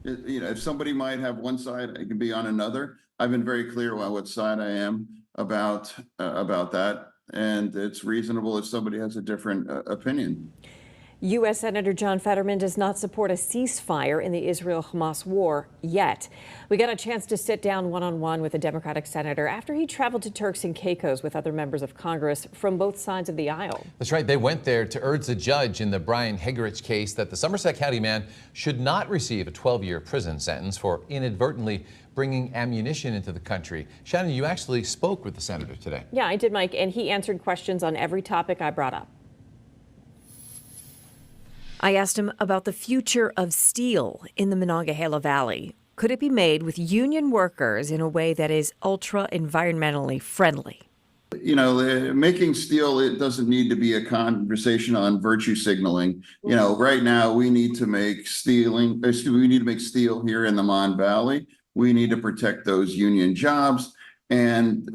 If somebody might have one side, I can be on another. I've been very clear on what side I am about that, and it's reasonable if somebody has a different opinion. U.S. Senator John Fetterman does not support a ceasefire in the Israel-Hamas war yet. We got a chance to sit down one-on-one with a Democratic senator after he traveled to Turks and Caicos with other members of Congress from both sides of the aisle. That's right. They went there to urge the judge in the Brian Hegerich case that the Somerset County man should not receive a 12-year prison sentence for inadvertently bringing ammunition into the country. Shannon, you actually spoke with the senator today. Yeah, I did, Mike, and he answered questions on every topic I brought up. I asked him about the future of steel in the Monongahela Valley. Could it be made with union workers in a way that is ultra environmentally friendly? Making steel, it doesn't need to be a conversation on virtue signaling. Right now we need to make steel here in the Mon Valley. We need to protect those union jobs, and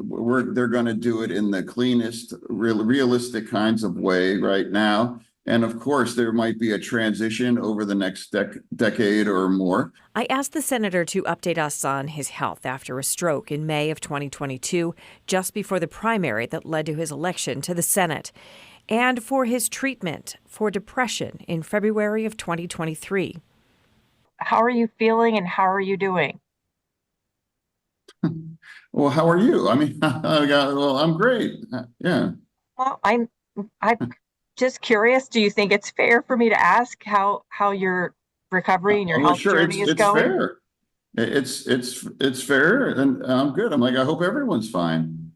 they're going to do it in the cleanest, realistic kinds of way right now. And of course, there might be a transition over the next decade or more. I asked the senator to update us on his health after a stroke in May of 2022, just before the primary that led to his election to the Senate, and for his treatment for depression in February of 2023. How are you feeling and how are you doing? Well, how are you? I mean, I'm great. Yeah. Well, I'm just curious. Do you think it's fair for me to ask how your recovery and your health journey is going? Fair. It's fair, and I'm good. I hope everyone's fine.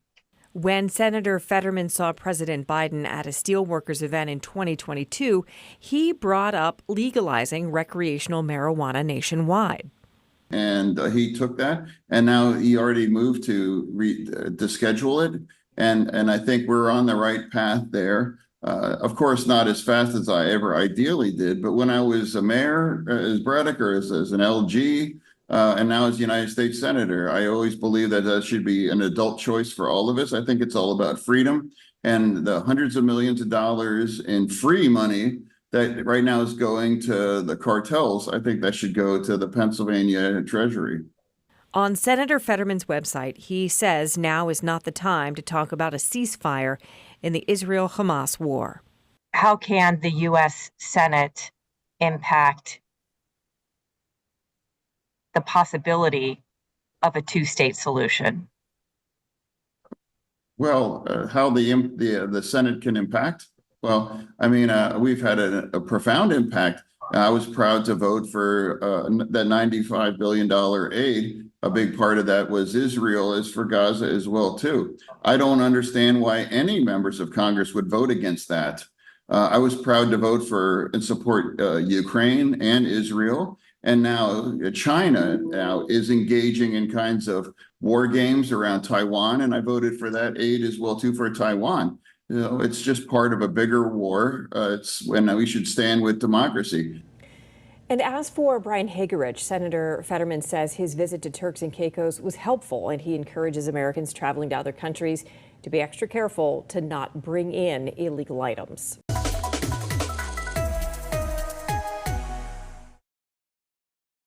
When Senator Fetterman saw President Biden at a steelworkers event in 2022, he brought up legalizing recreational marijuana nationwide. And he took that, and now he already moved to schedule it, and I think we're on the right path there. Of course, not as fast as I ever ideally did, but when I was a mayor, as Braddock, or as an LG, and now as United States Senator, I always believe that should be an adult choice for all of us. I think it's all about freedom, and the hundreds of millions of dollars in free money that right now is going to the cartels, I think that should go to the Pennsylvania Treasury. On Senator Fetterman's website, he says now is not the time to talk about a ceasefire in the Israel-Hamas war. How can the U.S. Senate impact the possibility of a two-state solution? Well, how the Senate can impact? Well, we've had a profound impact. I was proud to vote for that $95 billion aid. A big part of that was Israel, is for Gaza as well, too. I don't understand why any members of Congress would vote against that. I was proud to vote for and support Ukraine and Israel. And now China now is engaging in kinds of war games around Taiwan. And I voted for that aid as well, too, for Taiwan. It's just part of a bigger war. It's when we should stand with democracy. And as for Brian Hegerich, Senator Fetterman says his visit to Turks and Caicos was helpful, and he encourages Americans traveling to other countries to be extra careful to not bring in illegal items.